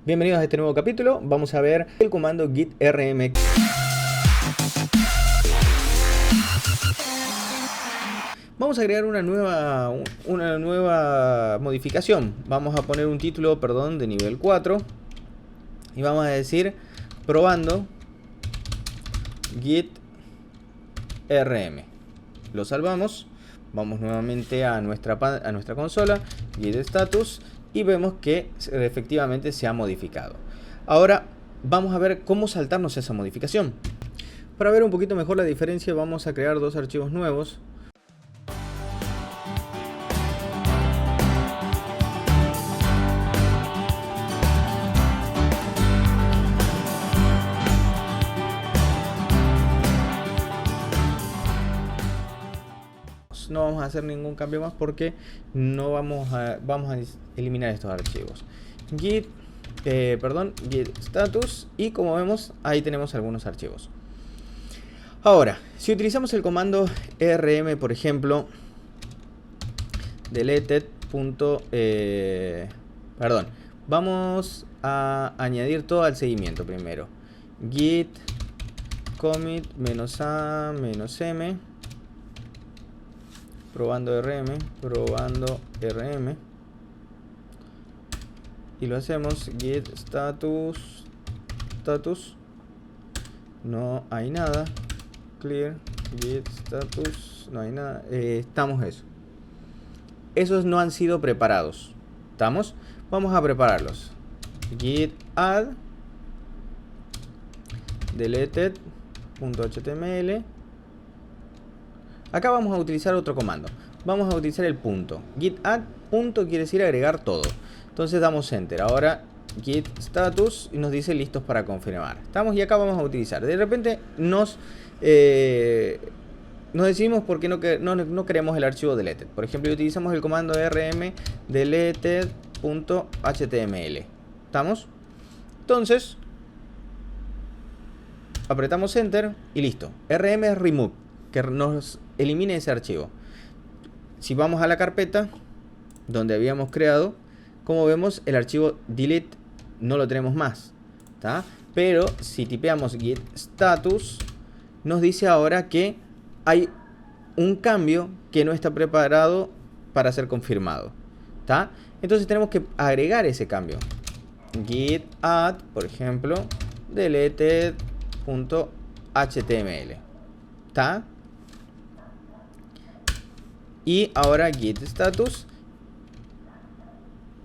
Bienvenidos a este nuevo capítulo. Vamos a ver el comando git rm. Vamos a agregar una nueva modificación. Vamos a poner un título, de nivel 4. Y vamos a decir probando git rm. Lo salvamos. Vamos nuevamente a nuestra consola, git status, y vemos que efectivamente se ha modificado. Ahora vamos a ver cómo saltarnos esa modificación. Para ver un poquito mejor la diferencia, vamos a crear dos archivos nuevos. No vamos a hacer ningún cambio más porque no vamos a eliminar estos archivos. Git status, y como vemos ahí tenemos algunos archivos. Ahora, si utilizamos el comando rm, por ejemplo, vamos a añadir todo al seguimiento primero. Git commit -a -m probando rm, y lo hacemos git status, no hay nada, clear, git status, no hay nada, estamos esos no han sido preparados, vamos a prepararlos. Git add deleted.html. Acá vamos a utilizar otro comando. Vamos a utilizar el punto. Git add punto quiere decir agregar todo. Entonces damos enter. Ahora git status y nos dice listos para confirmar. Y acá vamos a utilizar. De repente nos decidimos porque no queremos el archivo deleted. Por ejemplo, utilizamos el comando rm deleted.html. Entonces apretamos enter y listo. Rm es remove, que nos elimine ese archivo. Si vamos a la carpeta donde habíamos creado, como vemos el archivo delete no lo tenemos más, pero si tipeamos git status nos dice ahora que hay un cambio que no está preparado para ser confirmado, entonces tenemos que agregar ese cambio. Git add, por ejemplo, deleted.html, y ahora git status,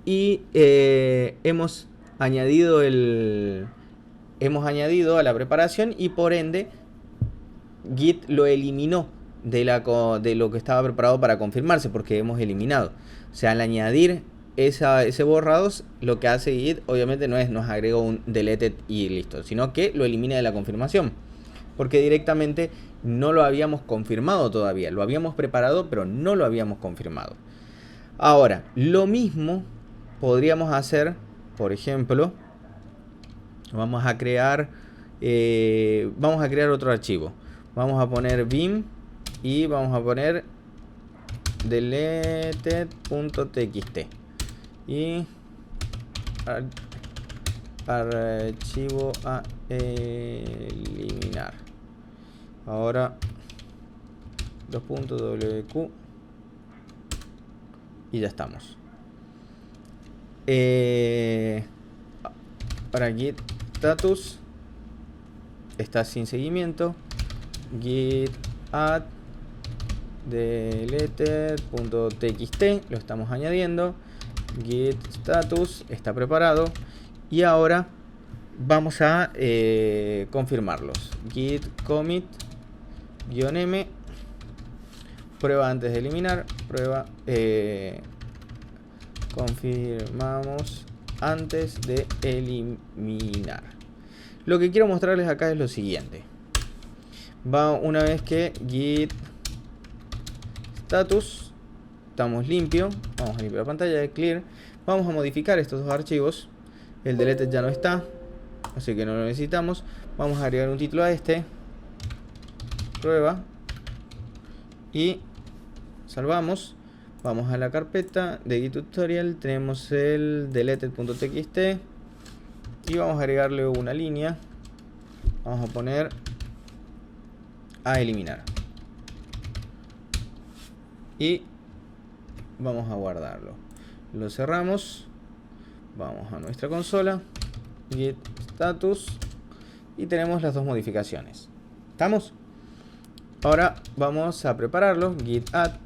y hemos añadido a la preparación, y por ende git lo eliminó de lo que estaba preparado para confirmarse, porque hemos eliminado. O sea, al añadir ese borrado, lo que hace git obviamente no es nos agregó un deleted y listo, sino que lo elimina de la confirmación, porque directamente no lo habíamos confirmado todavía. Lo habíamos preparado, pero no lo habíamos confirmado. Ahora, lo mismo podríamos hacer, por ejemplo, vamos a crear otro archivo. Vamos a poner vim y vamos a poner deleted.txt y archivo a eliminar. Ahora .wq y ya estamos. Para git status está sin seguimiento. Git add deleted.txt lo estamos añadiendo. Git status está preparado, y ahora vamos a confirmarlos. Git commit -m prueba antes de eliminar, confirmamos antes de eliminar. Lo que quiero mostrarles acá es lo siguiente. Una vez que git status estamos limpio, vamos a limpiar la pantalla de clear, vamos a modificar estos dos archivos. El deleted ya no está, así que no lo necesitamos. Vamos a agregar un título a prueba, y salvamos. Vamos a la carpeta de Git Tutorial, tenemos el deleted.txt, Y vamos a agregarle una línea. Vamos a poner a eliminar. Y vamos a guardarlo. Lo cerramos. Vamos a nuestra consola. Git status. Y tenemos las dos modificaciones. ¿Estamos? Ahora vamos a prepararlo. Git add.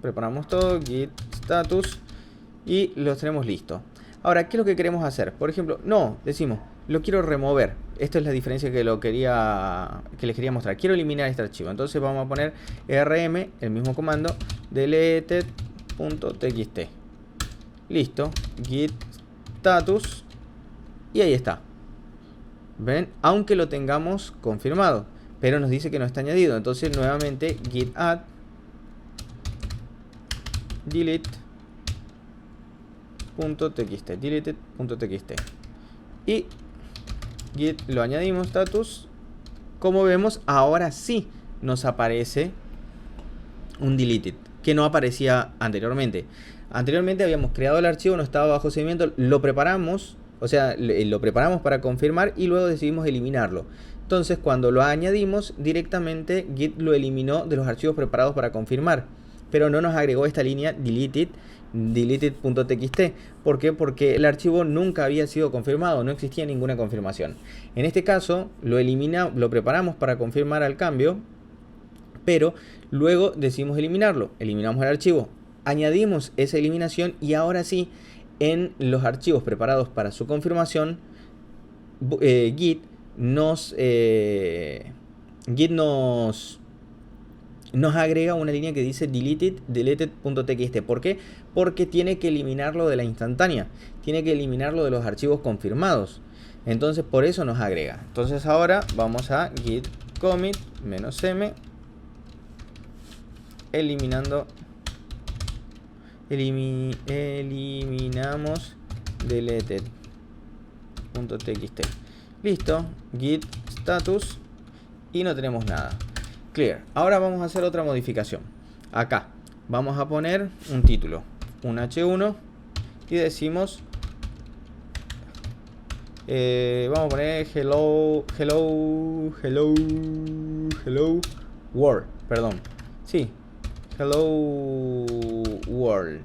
Preparamos todo. Git status. Y los tenemos listos. Ahora, ¿qué es lo que queremos hacer? Por ejemplo, no, decimos, lo quiero remover. Esta es la diferencia que les quería mostrar. Quiero eliminar este archivo. Entonces vamos a poner rm, el mismo comando, deleted.txt. Listo. Git status. Y ahí está. ¿Ven? Aunque lo tengamos confirmado. Pero nos dice que no está añadido. Entonces nuevamente git add deleted.txt. Y git lo añadimos, status. Como vemos, ahora sí nos aparece un deleted, que no aparecía anteriormente. Anteriormente habíamos creado el archivo, no estaba bajo seguimiento, lo preparamos, o sea, lo preparamos para confirmar y luego decidimos eliminarlo. Entonces, cuando lo añadimos, directamente Git lo eliminó de los archivos preparados para confirmar, pero no nos agregó esta línea deleted.txt. ¿Por qué? Porque el archivo nunca había sido confirmado, no existía ninguna confirmación. En este caso, lo preparamos para confirmar el cambio, pero luego decidimos eliminarlo. Eliminamos el archivo, añadimos esa eliminación y ahora sí, en los archivos preparados para su confirmación, Git nos agrega una línea que dice deleted.txt. ¿Por qué? Porque tiene que eliminarlo de la instantánea, tiene que eliminarlo de los archivos confirmados. Entonces por eso nos agrega. Entonces ahora vamos a git commit -m, eliminamos deleted.txt. Listo, git status y no tenemos nada. Clear. Ahora vamos a hacer otra modificación. Acá vamos a poner un título, un H1, y decimos vamos a poner hello world, perdón. Sí, hello world.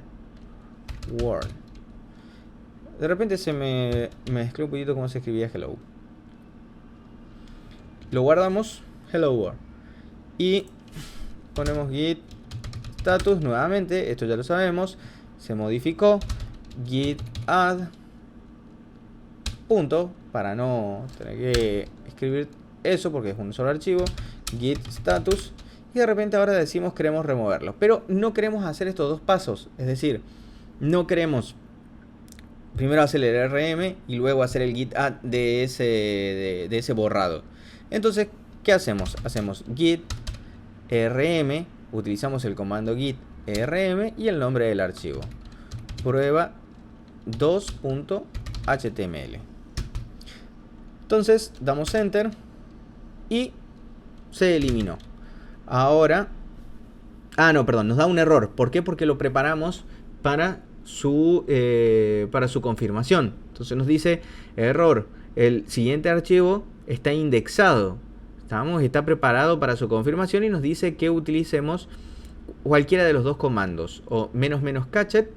De repente se me mezcló un poquito cómo se escribía hello. Lo guardamos, hello world. Y ponemos git status nuevamente, esto ya lo sabemos, se modificó, git add, punto, para no tener que escribir eso porque es un solo archivo, git status, y de repente ahora decimos queremos removerlo, pero no queremos hacer estos dos pasos, es decir, no queremos primero hacer el rm y luego hacer el git add de ese borrado. Entonces, ¿qué hacemos? Hacemos git rm, utilizamos el comando git rm y el nombre del archivo, prueba 2.html. Entonces damos enter y se eliminó. Ahora, no, perdón, nos da un error. ¿Por qué? Porque lo preparamos para su confirmación. Entonces nos dice error, el siguiente archivo está indexado. Está preparado para su confirmación y nos dice que utilicemos cualquiera de los dos comandos, o -cachet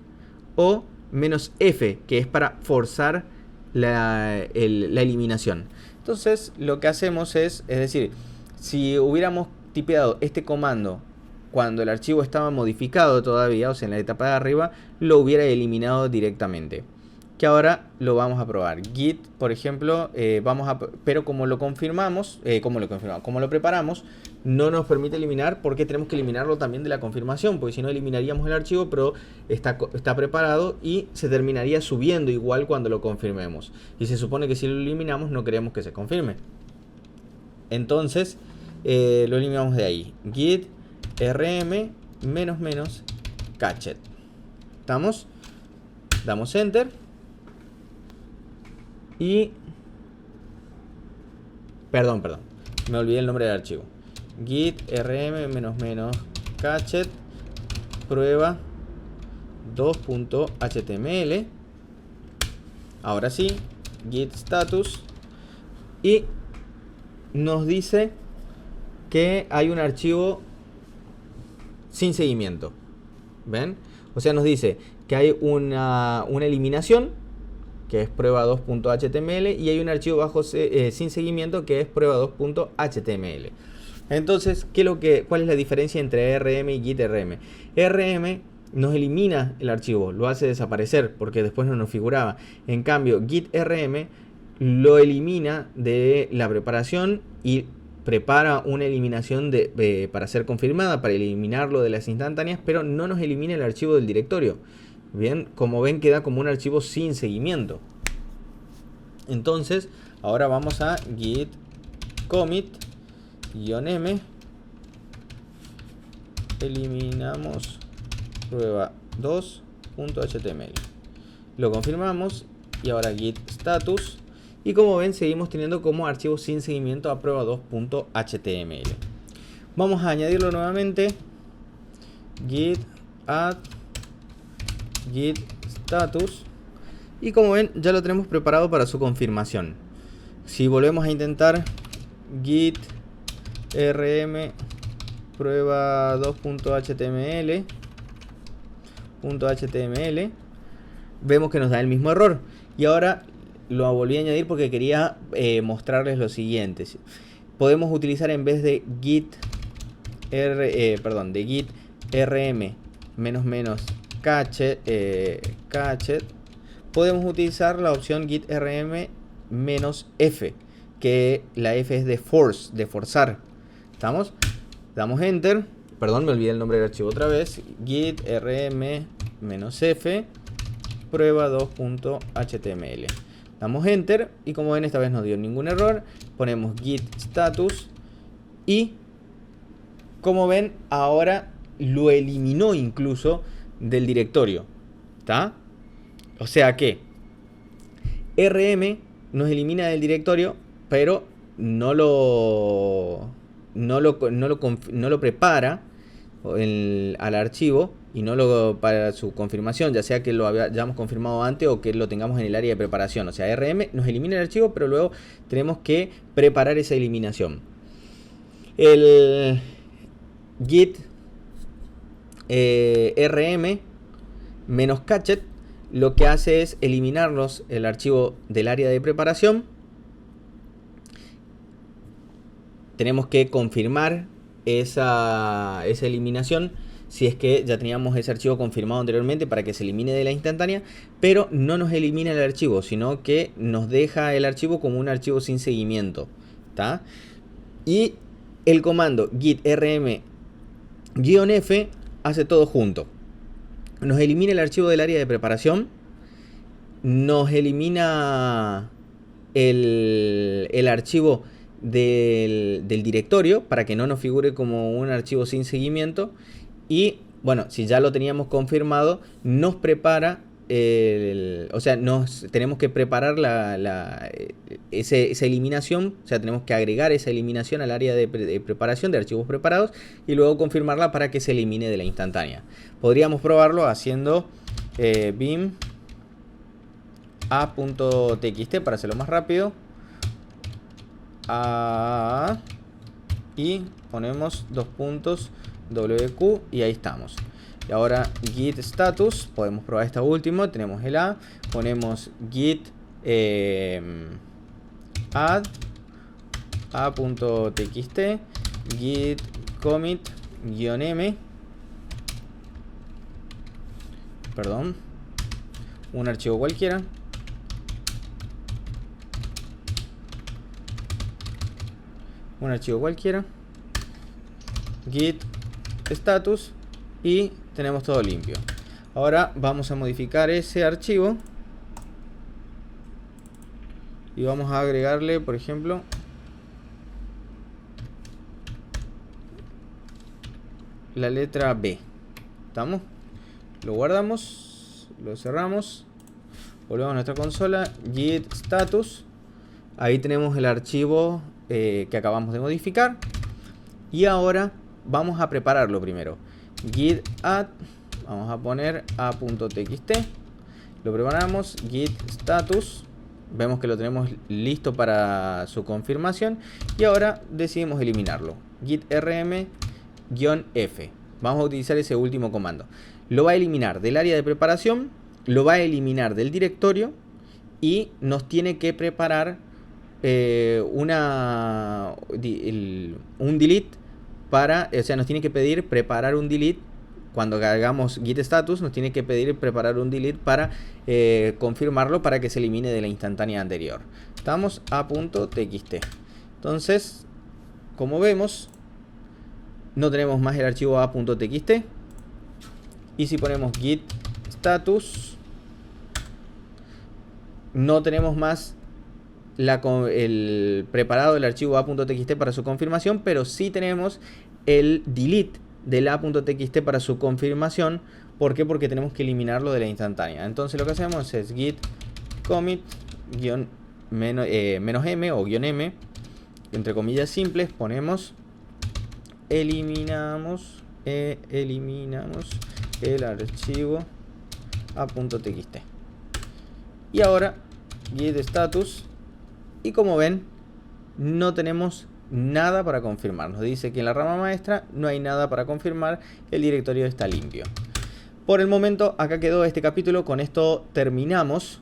o -f, que es para forzar la eliminación. Entonces lo que hacemos es decir, si hubiéramos tipeado este comando cuando el archivo estaba modificado todavía, o sea en la etapa de arriba, lo hubiera eliminado directamente. Que ahora lo vamos a probar. Git, por ejemplo, pero como lo preparamos, no nos permite eliminar porque tenemos que eliminarlo también de la confirmación, porque si no eliminaríamos el archivo, pero está preparado y se terminaría subiendo igual cuando lo confirmemos. Y se supone que si lo eliminamos no queremos que se confirme. Entonces lo eliminamos de ahí. Git rm -cachet. ¿Estamos? Damos enter. Y perdón, me olvidé el nombre del archivo. Git rm -cachet prueba 2.html. Ahora sí, git status y nos dice que hay un archivo sin seguimiento. ¿Ven? O sea, nos dice que hay una eliminación, que es prueba2.html, y hay un archivo sin seguimiento, que es prueba2.html. Entonces, ¿cuál es la diferencia entre rm y git rm? Rm nos elimina el archivo, lo hace desaparecer, porque después no nos figuraba. En cambio, git rm lo elimina de la preparación y prepara una eliminación para ser confirmada, para eliminarlo de las instantáneas, pero no nos elimina el archivo del directorio. Bien, como ven, queda como un archivo sin seguimiento. Entonces, ahora vamos a git commit -m, eliminamos prueba2.html, lo confirmamos y ahora git status. Y como ven, seguimos teniendo como archivo sin seguimiento a prueba2.html. Vamos a añadirlo nuevamente. Git add git status. Y como ven, ya lo tenemos preparado para su confirmación. Si volvemos a intentar git rm prueba2.html, vemos que nos da el mismo error. Y ahora lo volví a añadir porque quería mostrarles lo siguiente. Podemos utilizar, en vez de git rm cached, podemos utilizar la opción git rm -f, que la f es de force, de forzar. ¿Estamos? Damos enter. Perdón, me olvidé el nombre del archivo otra vez. Git rm -f prueba2.html. Damos enter y como ven, esta vez no dio ningún error. Ponemos git status y como ven, ahora lo eliminó incluso del directorio. ¿Está? O sea que rm nos elimina del directorio, pero no lo prepara al archivo y no lo para su confirmación, ya sea que lo hayamos confirmado antes o que lo tengamos en el área de preparación. O sea, rm nos elimina el archivo, pero luego tenemos que preparar esa eliminación. El git rm -cached lo que hace es eliminarnos el archivo del área de preparación. Tenemos que confirmar esa eliminación si es que ya teníamos ese archivo confirmado anteriormente para que se elimine de la instantánea, pero no nos elimina el archivo, sino que nos deja el archivo como un archivo sin seguimiento. ¿Tá? Y el comando git rm -f hace todo junto. Nos elimina el archivo del área de preparación, nos elimina el archivo del directorio para que no nos figure como un archivo sin seguimiento. Y bueno, si ya lo teníamos confirmado, nos prepara o sea, tenemos que preparar esa eliminación. O sea, tenemos que agregar esa eliminación al área de preparación de archivos preparados y luego confirmarla para que se elimine de la instantánea. Podríamos probarlo haciendo vim a.txt para hacerlo más rápido. Y ponemos dos puntos wq y ahí estamos. Y ahora git status, podemos probar esta última, tenemos el a, ponemos git add a.txt git commit -m, perdón, un archivo cualquiera, git status y tenemos todo limpio. Ahora vamos a modificar ese archivo y vamos a agregarle, por ejemplo, la letra B. ¿Estamos? Lo guardamos, lo cerramos, volvemos a nuestra consola, git status, ahí tenemos el archivo que acabamos de modificar. Y ahora vamos a prepararlo primero. Git add, vamos a poner a.txt, lo preparamos, git status Vemos que lo tenemos listo para su confirmación. Y ahora decidimos eliminarlo. Git rm-f. Vamos a utilizar ese último comando. Lo va a eliminar del área de preparación, lo va a eliminar del directorio y nos tiene que preparar un delete para, o sea, nos tiene que pedir preparar un delete. Cuando hagamos git status nos tiene que pedir preparar un delete para confirmarlo para que se elimine de la instantánea anterior. Estamos a .txt. Entonces, como vemos, no tenemos más el archivo a.txt. Y si ponemos git status, no tenemos más el preparado del archivo a.txt para su confirmación, pero sí tenemos el delete del a.txt para su confirmación. ¿Por qué? Porque tenemos que eliminarlo de la instantánea. Entonces lo que hacemos es git commit -m o -m, entre comillas simples, ponemos eliminamos el archivo a.txt. Y ahora git status, y como ven, no tenemos nada para confirmar. Nos dice que en la rama maestra no hay nada para confirmar, el directorio está limpio. Por el momento acá quedó este capítulo, con esto terminamos.